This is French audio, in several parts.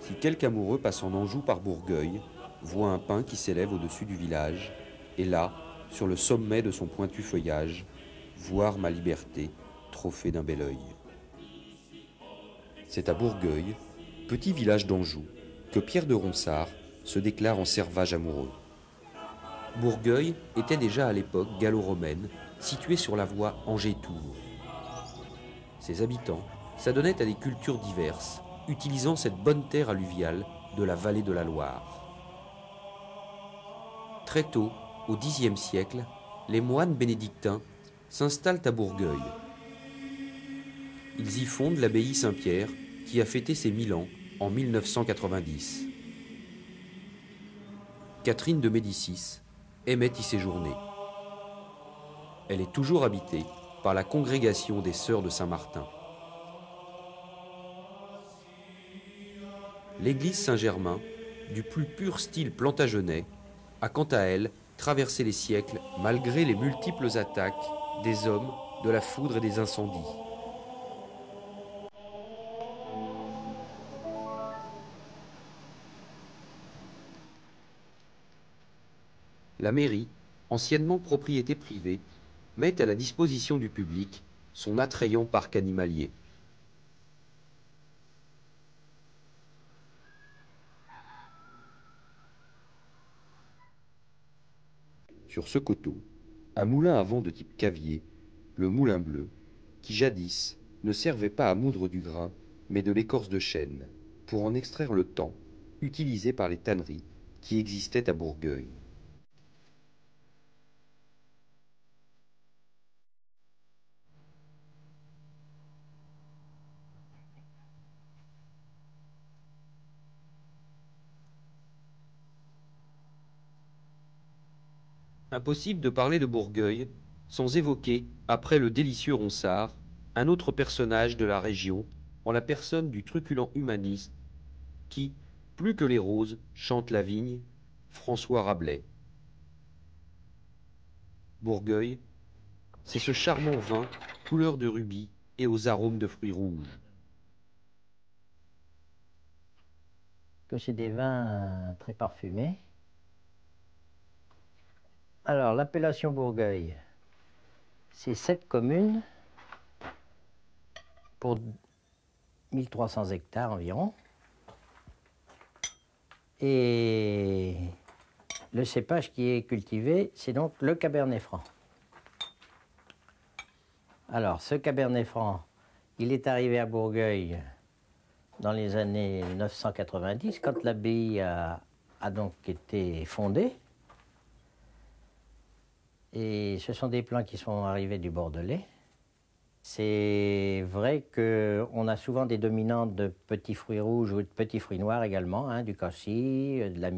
Si quelque amoureux passant d'Anjou par Bourgueil voit un pin qui s'élève au-dessus du village, et là, sur le sommet de son pointu feuillage, voir ma liberté, trophée d'un bel œil. C'est à Bourgueil, petit village d'Anjou, que Pierre de Ronsard se déclare en servage amoureux. Bourgueil était déjà à l'époque gallo-romaine, située sur la voie Angers-Tours. Ses habitants s'adonnaient à des cultures diverses, utilisant cette bonne terre alluviale de la vallée de la Loire. Très tôt, au Xe siècle, les moines bénédictins s'installent à Bourgueil. Ils y fondent l'abbaye Saint-Pierre, qui a fêté ses 1000 ans en 1990. Catherine de Médicis aimait y séjourner. Elle est toujours habitée par la congrégation des Sœurs de Saint-Martin. L'église Saint-Germain, du plus pur style plantagenet, a quant à elle traversé les siècles malgré les multiples attaques des hommes, de la foudre et des incendies. La mairie, anciennement propriété privée, met à la disposition du public son attrayant parc animalier. Sur ce coteau, un moulin à vent de type cavier, le Moulin Bleu, qui jadis ne servait pas à moudre du grain, mais de l'écorce de chêne, pour en extraire le tan, utilisé par les tanneries qui existaient à Bourgueil. Impossible de parler de Bourgueil sans évoquer, après le délicieux Ronsard, un autre personnage de la région, en la personne du truculent humaniste qui, plus que les roses, chante la vigne, François Rabelais. Bourgueil, c'est ce charmant vin, couleur de rubis et aux arômes de fruits rouges. Que c'est des vins très parfumés. Alors, l'appellation Bourgueil, c'est 7 communes pour 1300 hectares environ. Et le cépage qui est cultivé, c'est donc le Cabernet Franc. Alors, ce Cabernet Franc, il est arrivé à Bourgueil dans les années 990, quand l'abbaye a donc été fondée. Et ce sont des plants qui sont arrivés du Bordelais. C'est vrai qu'on a souvent des dominantes de petits fruits rouges ou de petits fruits noirs également, hein, du cassis, de la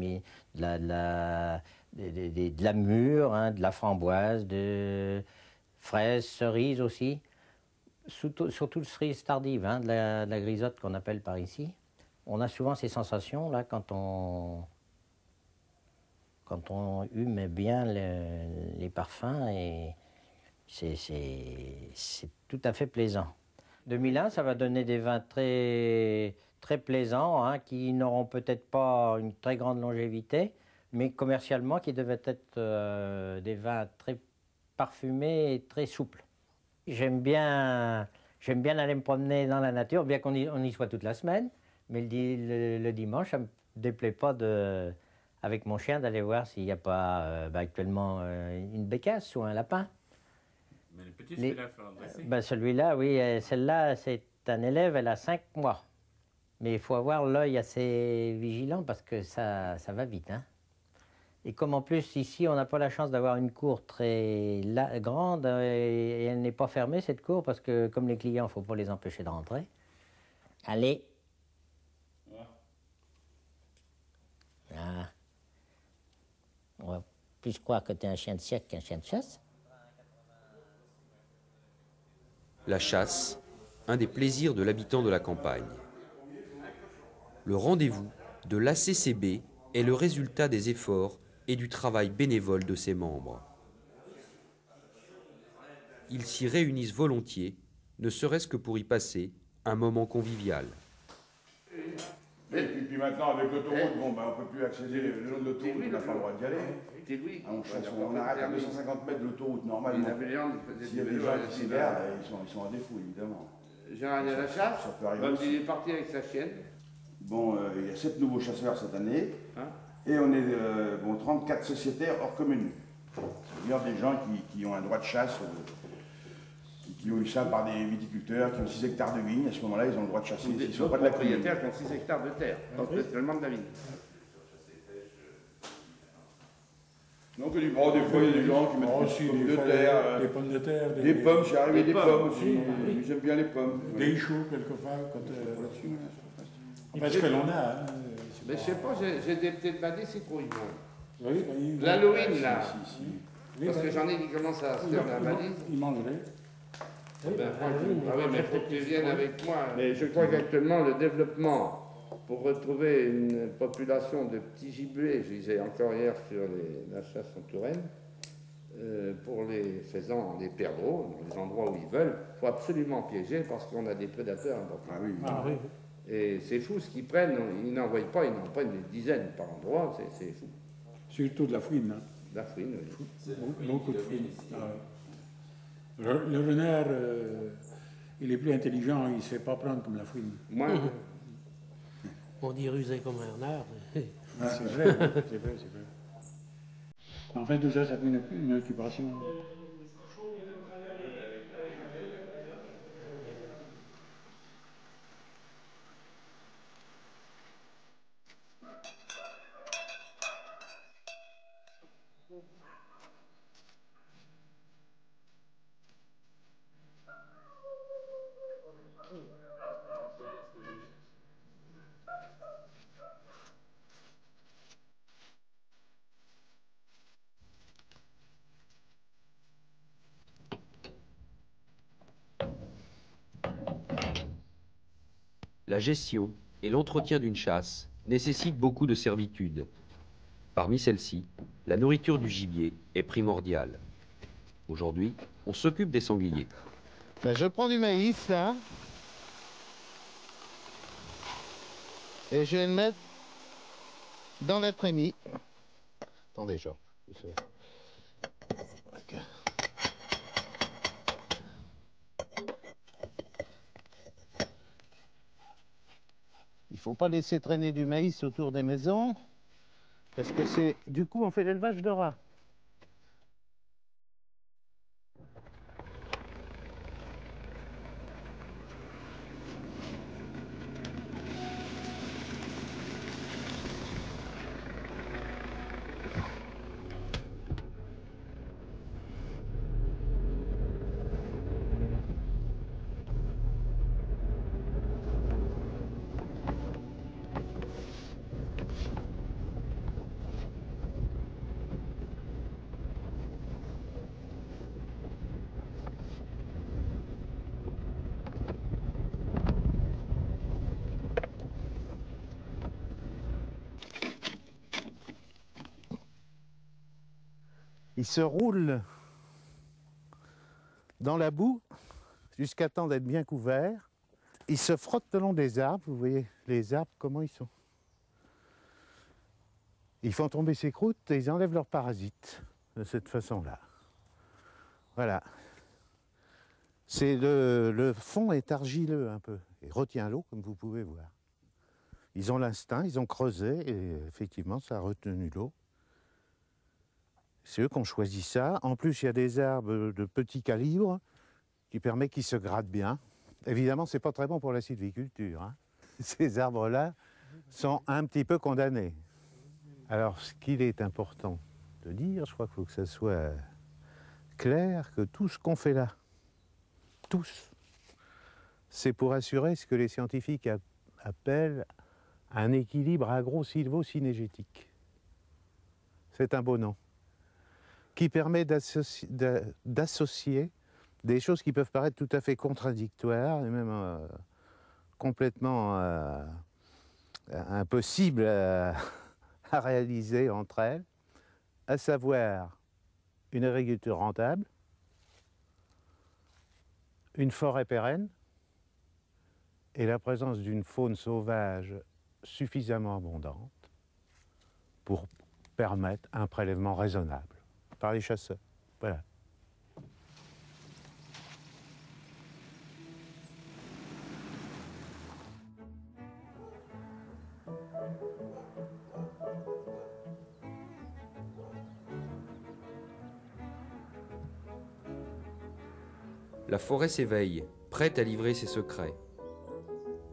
mûre, hein, de la framboise, de fraises, cerises aussi. Surtout cerise tardive, hein, de la grisotte qu'on appelle par ici. On a souvent ces sensations là quand on hume bien les parfums, et c'est tout à fait plaisant. 2001, ça va donner des vins très, très plaisants, hein, qui n'auront peut-être pas une très grande longévité, mais commercialement qui devaient être des vins très parfumés et très souples. J'aime bien aller me promener dans la nature, bien qu'on y soit toute la semaine, mais le dimanche, ça ne me déplaît pas avec mon chien d'aller voir s'il n'y a pas actuellement une bécasse ou un lapin. Mais le petit, celui-là, il faut l'embrasser. Celui-là, oui, celle-là, c'est un élève, elle a 5 mois. Mais il faut avoir l'œil assez vigilant parce que ça va vite, hein. Et comme en plus, ici, on n'a pas la chance d'avoir une cour très grande, et elle n'est pas fermée, cette cour, parce que comme les clients, il ne faut pas les empêcher de rentrer. Allez. Ouais. Ah. On va plus croire que tu es un chien de cirque qu'un chien de chasse. La chasse, un des plaisirs de l'habitant de la campagne. Le rendez-vous de l'ACCB est le résultat des efforts et du travail bénévole de ses membres. Ils s'y réunissent volontiers, ne serait-ce que pour y passer un moment convivial. Et puis maintenant, avec l'autoroute, bon, on ne peut plus accéder le long de l'autoroute, on n'a pas le droit d'y aller. On arrête à 250 mètres de l'autoroute, normalement. S'il y a des gens qui s'égarent, ils sont à défaut, évidemment. Jean-René Lachasse, il est parti avec sa chienne. Bon, il y a 7 nouveaux chasseurs cette année, et on est 34 sociétaires hors commune. C'est-à-dire des gens qui ont un droit de chasse, qui ont eu ça par des viticulteurs, qui ont 6 hectares de vignes. À ce moment-là, ils ont le droit de chasser. Ils sont pas de la propriétaires qui ont 6 hectares de terre, donc seulement de la vigne. Donc, des fois, il y a des gens qui mettent des pommes de terre, des pommes, j'ai arrivé des pommes aussi. J'aime bien les pommes. Des choux, quelquefois, quand. Parce que l'on a. Mais je sais pas, j'ai des petites badées citrouilles. Oui, l'Halloween, là. Parce que j'en ai qui commencent à se faire la valise. Ils mangeraient. Ah oui, mais il faut que tu viennes avec moi. Mais je crois qu'actuellement, le développement pour retrouver une population de petits gibiers, je disais encore hier sur la chasse en Touraine, pour les faisans, les perdreaux, dans les endroits où ils veulent, il faut absolument piéger parce qu'on a des prédateurs importants. Ah oui. Ah oui. Et c'est fou ce qu'ils prennent, ils n'envoient pas, ils en prennent des dizaines par endroit, c'est fou. Surtout de la fouine. Hein. De la fouine, oui. Beaucoup de fouine. Le renard, il est plus intelligent, il ne se fait pas prendre comme la fouine. Moi, On dit rusé comme un renard. Ah, c'est vrai, c'est vrai, c'est vrai. En fait, tout ça, ça fait une occupation. La gestion et l'entretien d'une chasse nécessitent beaucoup de servitude. Parmi celles-ci, la nourriture du gibier est primordiale. Aujourd'hui, on s'occupe des sangliers. Ben, je prends du maïs là et je vais le mettre dans la trémie. Attendez, Georges. Okay. Il faut pas laisser traîner du maïs autour des maisons parce que c'est du coup on fait l'élevage de rats. Il se roule dans la boue jusqu'à temps d'être bien couvert. Il se frotte le long des arbres. Vous voyez les arbres, comment ils sont. Ils font tomber ces croûtes et ils enlèvent leurs parasites de cette façon-là. Voilà. Le fond est argileux un peu et retient l'eau comme vous pouvez voir. Ils ont l'instinct, ils ont creusé et effectivement ça a retenu l'eau. C'est eux qui ont choisi ça. En plus, il y a des arbres de petit calibre qui permettent qu'ils se grattent bien. Évidemment, ce n'est pas très bon pour la sylviculture. Hein. Ces arbres-là sont un petit peu condamnés. Alors, ce qu'il est important de dire, je crois qu'il faut que ça soit clair, que tout ce qu'on fait là, tous, c'est pour assurer ce que les scientifiques appellent un équilibre agro-sylvo-synégétique. C'est un beau nom. Qui permet d'associer des choses qui peuvent paraître tout à fait contradictoires et même complètement impossibles à réaliser entre elles, à savoir une agriculture rentable, une forêt pérenne et la présence d'une faune sauvage suffisamment abondante pour permettre un prélèvement raisonnable par les chasseurs. Voilà. La forêt s'éveille, prête à livrer ses secrets.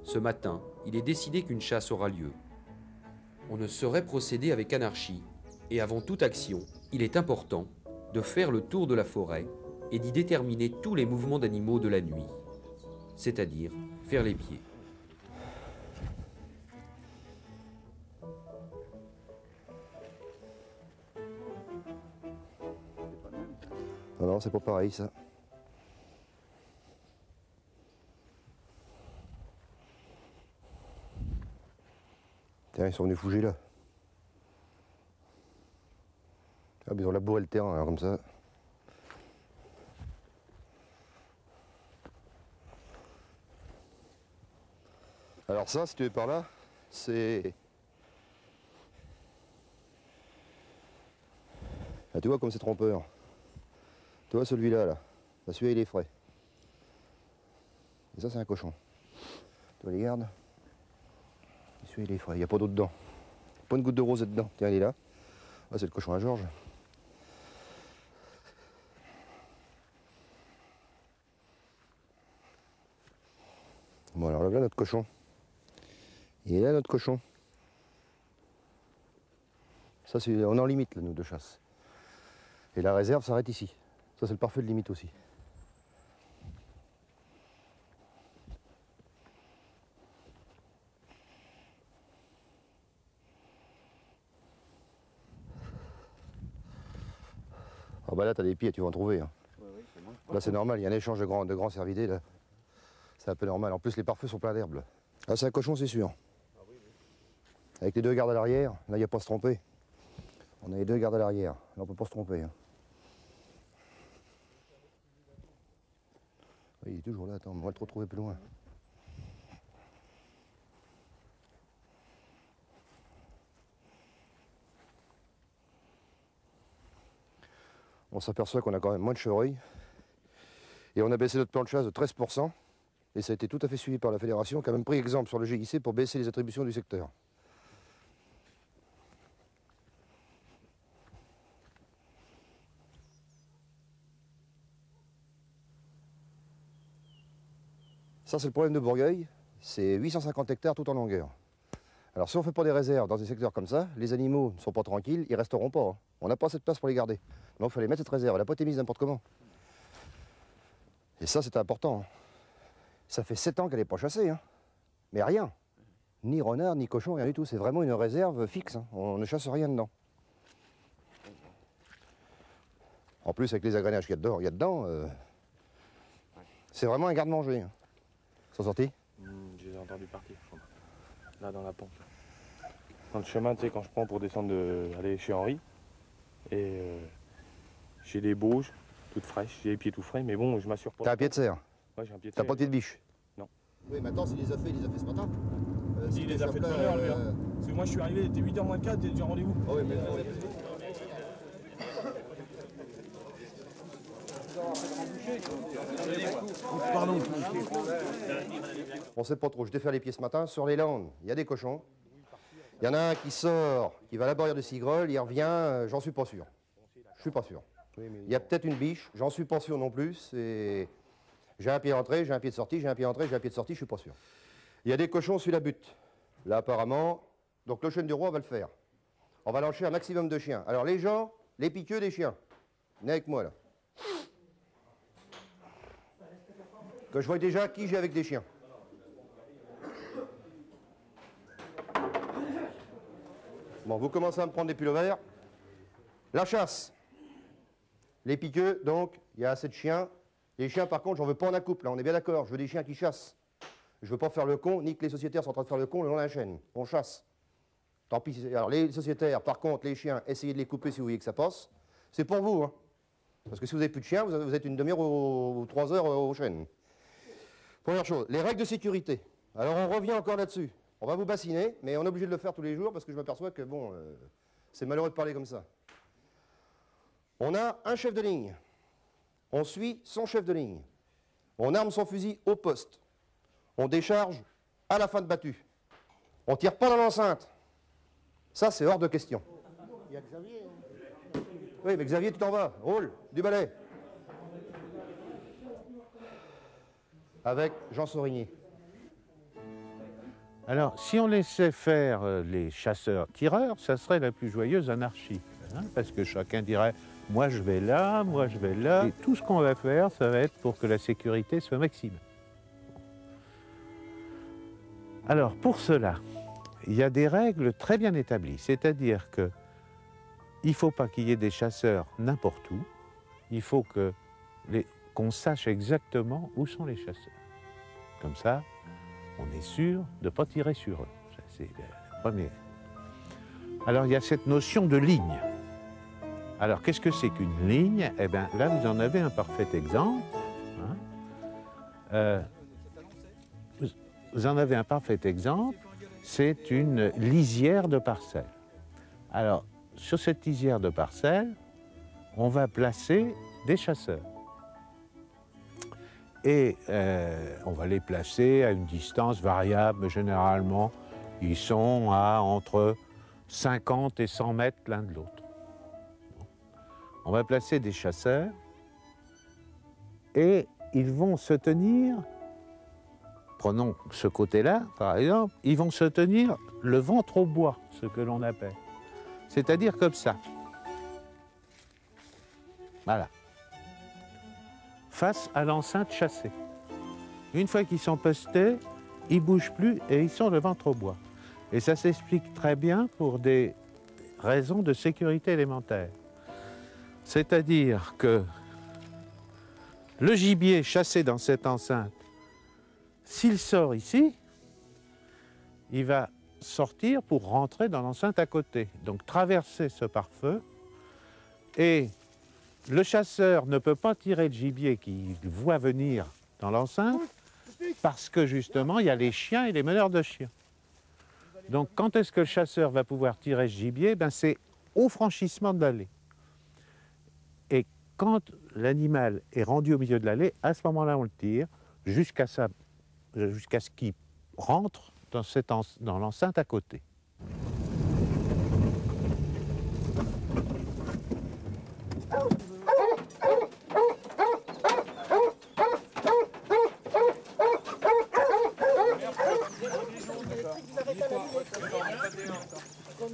Ce matin, il est décidé qu'une chasse aura lieu. On ne saurait procéder avec anarchie, et avant toute action, il est important de faire le tour de la forêt et d'y déterminer tous les mouvements d'animaux de la nuit, c'est-à-dire faire les pieds. Non, non, c'est pas pareil ça. Tiens, ils sont venus fouger là. Ah, mais ils ont labouré le terrain, alors, comme ça. Alors ça, si tu es par là, c'est... Ah, tu vois comme c'est trompeur. Tu vois celui-là, là. Bah, celui-là, il est frais. Et ça, c'est un cochon. Tu vois les gardes. Celui-là, il est frais. Il n'y a pas d'eau dedans. Pas une goutte de rosée dedans. Tiens, il est là. Ah, c'est le cochon à Georges. Bon, alors là, notre cochon. Il est là, notre cochon. Ça, on est en limite, là, nous, de chasse. Et la réserve s'arrête ici. Ça, c'est le pare-feu de limite aussi. Ah bah là, t'as des pieds, tu vas en trouver. Hein. Là, c'est normal, il y a un échange de grands cervidés, là. C'est un peu normal. En plus, les pare-feux sont pleins d'herbe. Ah, c'est un cochon, c'est sûr. Avec les deux gardes à l'arrière, là, il n'y a pas à se tromper. On a les deux gardes à l'arrière. Là, on ne peut pas se tromper. Hein. Oui, il est toujours là. Attends, on va le retrouver plus loin. On s'aperçoit qu'on a quand même moins de chevreuils. Et on a baissé notre plan de chasse de 13%. Et ça a été tout à fait suivi par la fédération, qui a même pris exemple sur le GIC pour baisser les attributions du secteur. Ça, c'est le problème de Bourgueil. C'est 850 hectares tout en longueur. Alors, si on ne fait pas des réserves dans des secteurs comme ça, les animaux ne sont pas tranquilles, ils ne resteront pas. Hein. On n'a pas assez de place pour les garder. Donc, il fallait mettre cette réserve. Elle n'a pas été mise n'importe comment. Et ça, c'était important. Hein. Ça fait 7 ans qu'elle n'est pas chassée. Hein. Mais rien. Ni renard, ni cochon, rien du tout. C'est vraiment une réserve fixe. Hein. On ne chasse rien dedans. En plus, avec les agrénages qu'il y a dedans, c'est vraiment un garde-manger. Hein. Ils sont sortis? Je les ai entendus partir, je crois. Là, dans la pente. Dans le chemin, tu sais, quand je prends pour descendre, aller chez Henri, et j'ai des bauges toutes fraîches, j'ai les pieds tout frais, mais bon, je m'assure pas. T'as un pied de cerf? Ouais, j'ai un pied de cerf. T'as pas de pied ouais. de biche? Non. Oui, maintenant, s'il les a fait, il les a fait ce matin. Il les a fait tout à l'heure, lui. Hein. Parce que moi, je suis arrivé, il était 8h moins 4, j'ai déjà rendez-vous. Oh, oui, mais Pardon. On sait pas trop, je défais les pieds ce matin. Sur les landes, il y a des cochons. Il y en a un qui sort, qui va à la barrière de Cigrol, il revient, j'en suis pas sûr. Je suis pas sûr. Il y a peut-être une biche, j'en suis pas sûr non plus. J'ai un pied d'entrée, j'ai un pied de sortie, j'ai un pied d'entrée, j'ai un pied de sortie, je suis pas sûr. Il y a des cochons sur la butte. Là, apparemment, donc le chêne du roi va le faire. On va lâcher un maximum de chiens. Alors les gens, les piqueux des chiens, venez avec moi là. Que je vois déjà qui j'ai avec des chiens. Bon, vous commencez à me prendre des pulls verts. La chasse. Les piqueux, donc, il y a assez de chiens. Les chiens, par contre, j'en veux pas en accouple, là, on est bien d'accord. Je veux des chiens qui chassent. Je veux pas faire le con, ni que les sociétaires sont en train de faire le con le long de la chaîne. On chasse. Tant pis. Alors, les sociétaires, par contre, les chiens, essayez de les couper si vous voyez que ça passe. C'est pour vous, hein. Parce que si vous n'avez plus de chiens, vous êtes une demi-heure ou 3 heures aux chênes. Première chose, les règles de sécurité. Alors on revient encore là-dessus. On va vous bassiner, mais on est obligé de le faire tous les jours parce que je m'aperçois que bon, c'est malheureux de parler comme ça. On a un chef de ligne. On suit son chef de ligne. On arme son fusil au poste. On décharge à la fin de battu. On ne tire pas dans l'enceinte. Ça, c'est hors de question. Il y a Xavier. Oui, mais Xavier, tu t'en vas. Roule, du balai. Avec Jean Saurigny. Alors, si on laissait faire les chasseurs-tireurs, ça serait la plus joyeuse anarchie. Hein, parce que chacun dirait, moi je vais là, moi je vais là. Et tout ce qu'on va faire, ça va être pour que la sécurité soit maximale. Alors, pour cela, il y a des règles très bien établies. C'est-à-dire qu'il ne faut pas qu'il y ait des chasseurs n'importe où. Il faut qu'on sache exactement où sont les chasseurs. Comme ça, on est sûr de ne pas tirer sur eux. C'est le premier. Alors, il y a cette notion de ligne. Alors, qu'est-ce que c'est qu'une ligne? Eh bien, là, vous en avez un parfait exemple. Hein. Vous en avez un parfait exemple. C'est une lisière de parcelles. Alors, sur cette lisière de parcelles, on va placer des chasseurs. Et on va les placer à une distance variable, mais généralement, ils sont à entre 50 et 100 mètres l'un de l'autre. On va placer des chasseurs et ils vont se tenir, prenons ce côté-là, par exemple, ils vont se tenir le ventre au bois, ce que l'on appelle. C'est-à-dire comme ça. Voilà. Face à l'enceinte chassée. Une fois qu'ils sont postés, ils ne bougent plus et ils sont le ventre au bois. Et ça s'explique très bien pour des raisons de sécurité élémentaire. C'est-à-dire que le gibier chassé dans cette enceinte, s'il sort ici, il va sortir pour rentrer dans l'enceinte à côté. Donc traverser ce pare-feu et le chasseur ne peut pas tirer le gibier qu'il voit venir dans l'enceinte parce que justement il y a les chiens et les meneurs de chiens. Donc quand est-ce que le chasseur va pouvoir tirer ce gibier? Ben, c'est au franchissement de l'allée. Et quand l'animal est rendu au milieu de l'allée, à ce moment-là on le tire jusqu'à ce qu'il rentre dans l'enceinte à côté.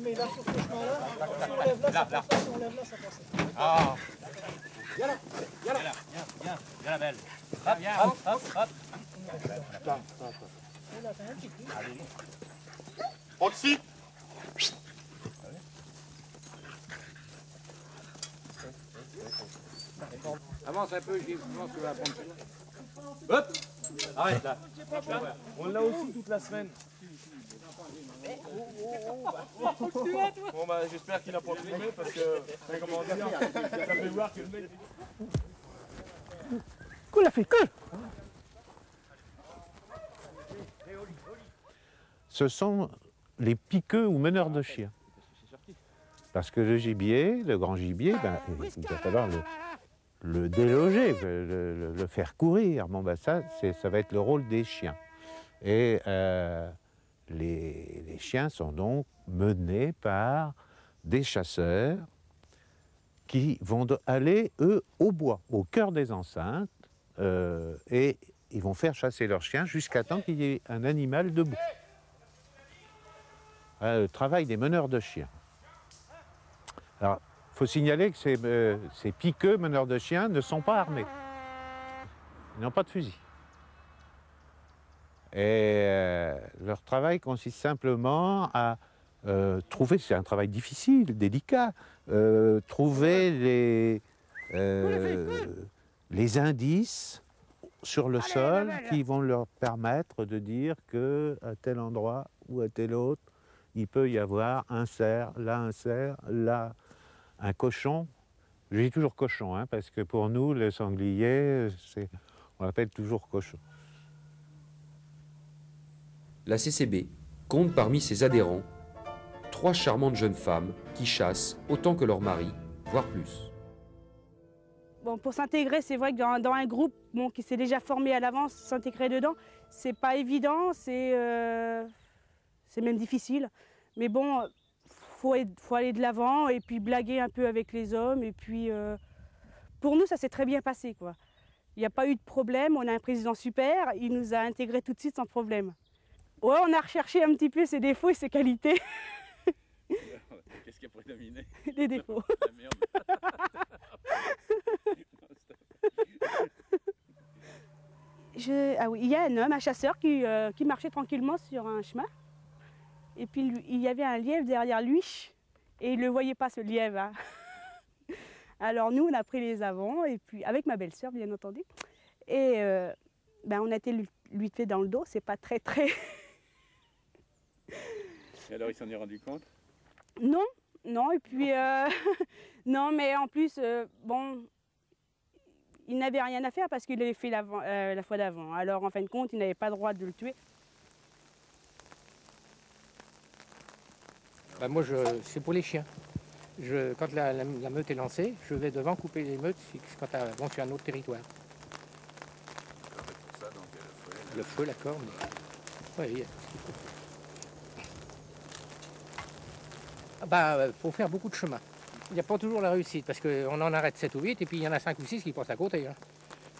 Mais là, sur ce chemin-là, si on lève là, ça passe pas, si on lève là, ça passe. Ah. Viens là, viens là. Viens la belle. Hop, hop, hop, hop. Proxy. Avance un peu, je pense que va prendre celui-là. Hop. Arrête là. On l'a aussi toute la semaine. Bon bah j'espère qu'il a pas filmé parce que comment dire, ça fait voir que le mec. Cool la fait, cool. Ce sont les piqueux ou meneurs de chiens. Parce que le gibier, le grand gibier, ben, il va falloir le déloger, le faire courir. Bon ben ça va être le rôle des chiens. Et les chiens sont donc menés par des chasseurs qui vont aller, eux, au bois, au cœur des enceintes, et ils vont faire chasser leurs chiens jusqu'à temps qu'il y ait un animal debout. Le travail des meneurs de chiens. Alors, il faut signaler que ces piqueux meneurs de chiens ne sont pas armés. Ils n'ont pas de fusil. Et leur travail consiste simplement à trouver, c'est un travail difficile, délicat, trouver les indices sur le sol qui vont leur permettre de dire qu'à tel endroit ou à tel autre, il peut y avoir un cerf, là un cochon. Je dis toujours cochon, hein, parce que pour nous, le sanglier, on l'appelle toujours cochon. La CCB compte parmi ses adhérents 3 charmantes jeunes femmes qui chassent autant que leur mari, voire plus. Bon, pour s'intégrer, c'est vrai que dans un groupe qui s'est déjà formé à l'avance, s'intégrer dedans, c'est pas évident, c'est même difficile. Mais bon, faut aller de l'avant et puis blaguer un peu avec les hommes. Et puis, pour nous, ça s'est très bien passé, quoi. Il n'y a pas eu de problème, on a un président super, il nous a intégrés tout de suite sans problème. Ouais, on a recherché un petit peu ses défauts et ses qualités. Qu'est-ce qui a prédominé? Les défauts. La merde. Ah oui, il y a un homme, un chasseur qui marchait tranquillement sur un chemin. Et puis il y avait un lièvre derrière lui et il ne le voyait pas, ce lièvre. Hein. Alors nous, on a pris les avants, et puis avec ma belle-sœur, bien entendu. Et on a été lui fait dans le dos, c'est pas très... Et alors il s'en est rendu compte? Non, non, et puis... non, mais en plus, il n'avait rien à faire parce qu'il avait fait la fois d'avant. Alors en fin de compte, il n'avait pas le droit de le tuer. Moi, c'est pour les chiens. Quand la meute est lancée, je vais devant couper les meutes quand elles vont sur un autre territoire. Le feu, la corde. Oui, faut faire beaucoup de chemin. Il n'y a pas toujours la réussite, parce qu'on en arrête 7 ou 8, et puis il y en a 5 ou 6 qui passent à côté. Hein.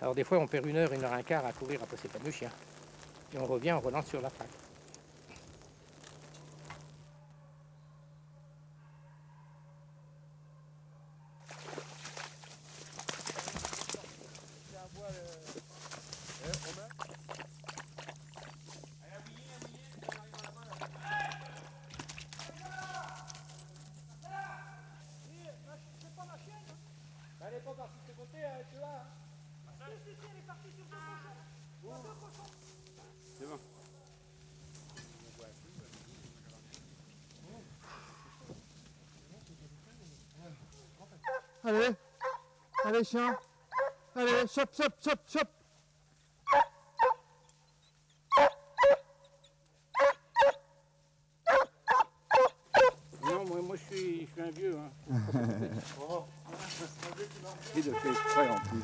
Alors des fois, on perd 1 heure, 1 heure et quart à courir après ces fameux chiens. Et on revient, on relance sur la traque. Elle est pas partie de ce côté, tu vois. Si, elle est partie sur 2 cochons. 2 cochons. C'est bon. Allez, allez chien, allez, chop, chop, chop, chop. Non, moi je suis un vieux. Hein. Il le fait exprès en plus.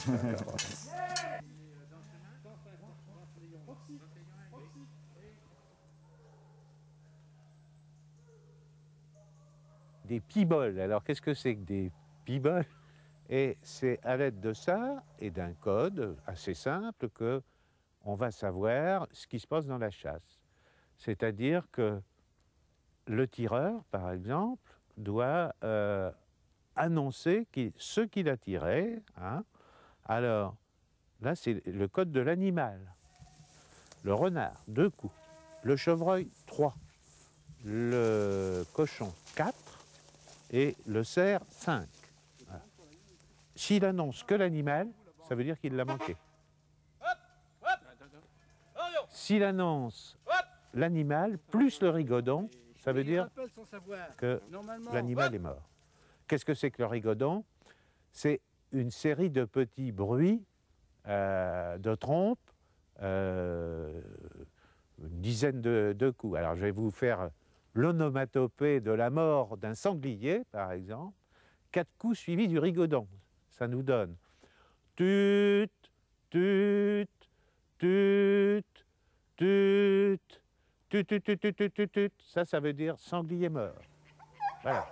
Des piboles. Alors qu'est-ce que c'est que des piboles? Et c'est à l'aide de ça et d'un code assez simple que on va savoir ce qui se passe dans la chasse. C'est-à-dire que le tireur, par exemple, doit annoncer ce qu'il a tiré. Hein. Alors, là, c'est le code de l'animal. Le renard, 2 coups. Le chevreuil, 3. Le cochon, 4. Et le cerf, 5. Voilà. S'il annonce que l'animal, ça veut dire qu'il l'a manqué. S'il annonce l'animal plus le rigodon, ça veut dire que l'animal est mort. Qu'est-ce que c'est que le rigodon? C'est une série de petits bruits de trompe, une dizaine de coups. Alors je vais vous faire l'onomatopée de la mort d'un sanglier, par exemple. 4 coups suivis du rigodon. Ça nous donne tut, tut, tut, tut, tut, tut, tut, tut, tut, tut, tut. Ça veut dire sanglier mort. Voilà.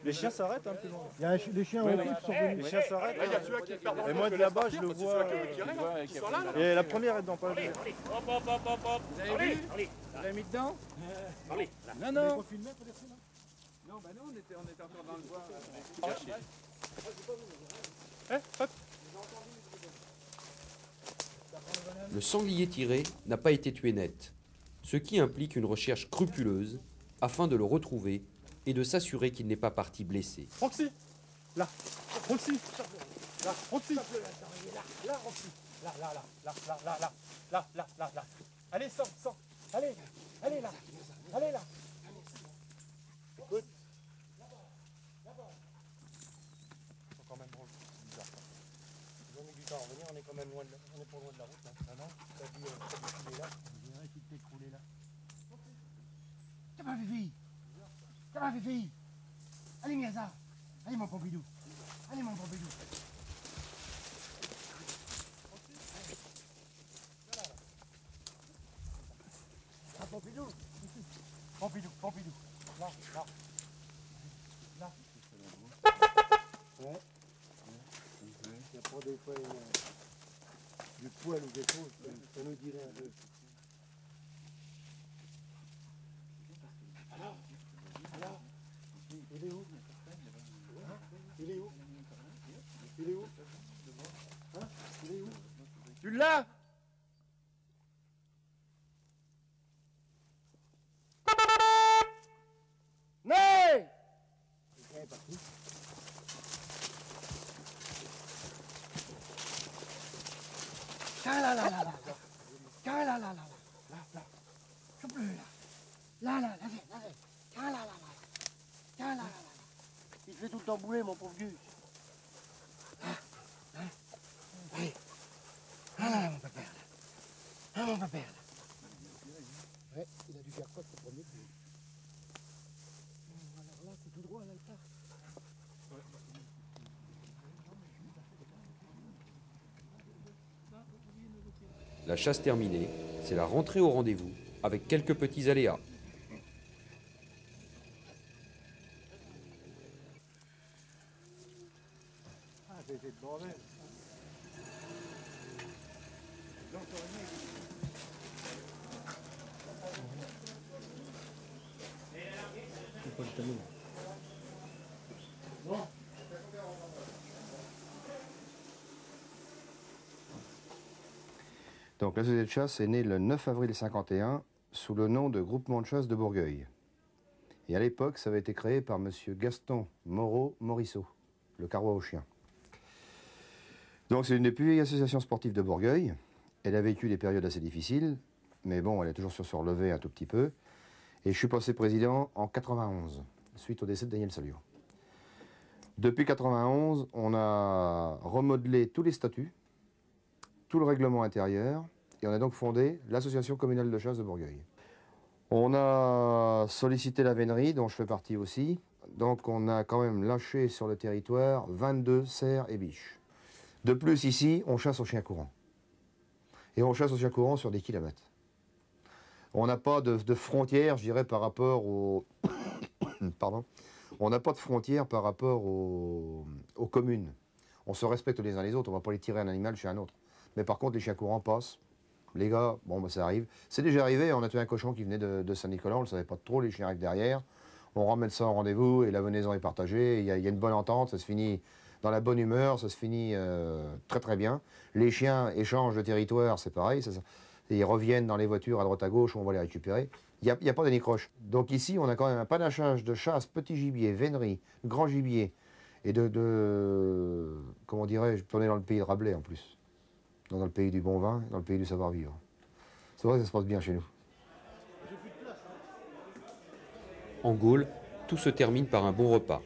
Les chiens s'arrêtent un peu loin. Il y a les chiens en équipe sont venus. Les chiens s'arrêtent. Et moi de là-bas, je le vois. Et la première est dedans, pas la deuxième. Hop, hop, hop, hop, hop. Vous avez vu? Vous l'avez mis dedans? Allez. Non, non. Non, bah non, on était encore dans le bois. Le sanglier tiré n'a pas été tué net, ce qui implique une recherche scrupuleuse afin de le retrouver et de s'assurer qu'il n'est pas parti blessé. Proxy, Là, aussi. Là, aussi. Là, aussi. Là. Allez, sors. Allez, là. Allez, là. Écoute. C'est quand même drôle. Bizarre, ça. Ils ont mis du temps à revenir, on est quand même loin de la... On est pas loin de la route, là. Ah non? T'as dit qu'il est là. Je dirais qu'il t'est écroulé là. Ça va, Fifi? Ça va, Fifi? Allez, Miaza. Allez, mon Pompidou. Allez, mon Pompidou. Ah, Pompidou. Pompidou. Là. Ouais. Il y a pas des fois du poil ou des choses, ça nous dirait un peu. Alors, il est où? Il est où? Hein? Il est où? Tu l'as? Mais! Il est parti. Là. Je pleure là. Là. Il te fait tout le temps bouler, mon pauvre Gus. Allez. Là, mon papa. Ouais, il a dû faire quoi ce premier coup? Alors là, c'est tout droit, là, il part. La chasse terminée, c'est la rentrée au rendez-vous, avec quelques petits aléas. Ah, c'est le bordel. C'est pas le tamis. Bon. Donc la société de chasse est née le 9 avril 1951 sous le nom de Groupement de chasse de Bourgueil. Et à l'époque, ça avait été créé par M. Gaston Moreau-Morisseau, le Carrois aux chiens. Donc c'est une des plus vieilles associations sportives de Bourgueil. Elle a vécu des périodes assez difficiles, mais bon, elle est toujours sur se relever un tout petit peu. Et je suis passé président en 91, suite au décès de Daniel Saliot. Depuis 91, on a remodelé tous les statuts, tout le règlement intérieur, et on a donc fondé l'association communale de chasse de Bourgueil. On a sollicité la vénerie, dont je fais partie aussi, donc on a quand même lâché sur le territoire 22 cerfs et biches. De plus, ici, on chasse aux chiens courants. Et on chasse aux chiens courants sur des kilomètres. On n'a pas de frontière, je dirais, par rapport aux... Pardon. On n'a pas de frontière par rapport aux communes. On se respecte les uns les autres, on ne va pas les tirer un animal chez un autre. Mais par contre, les chiens courants passent. Les gars, bon, bah, ça arrive. C'est déjà arrivé, on a tué un cochon qui venait de Saint-Nicolas, on ne le savait pas trop, les chiens arrivent derrière. On ramène ça en rendez-vous et la venaison est partagée. Il y a une bonne entente, ça se finit dans la bonne humeur, ça se finit très très bien. Les chiens échangent de territoire, c'est pareil. Ils reviennent dans les voitures à droite à gauche, on va les récupérer. Il n'y a pas de décroche. Donc ici, on a quand même un panachage de chasse, petit gibier, vénerie, grand gibier. Et comment dirais-je, on est dans le pays de Rabelais en plus. Dans le pays du bon vin, dans le pays du savoir-vivre. C'est vrai que ça se passe bien chez nous. En Gaule, tout se termine par un bon repas.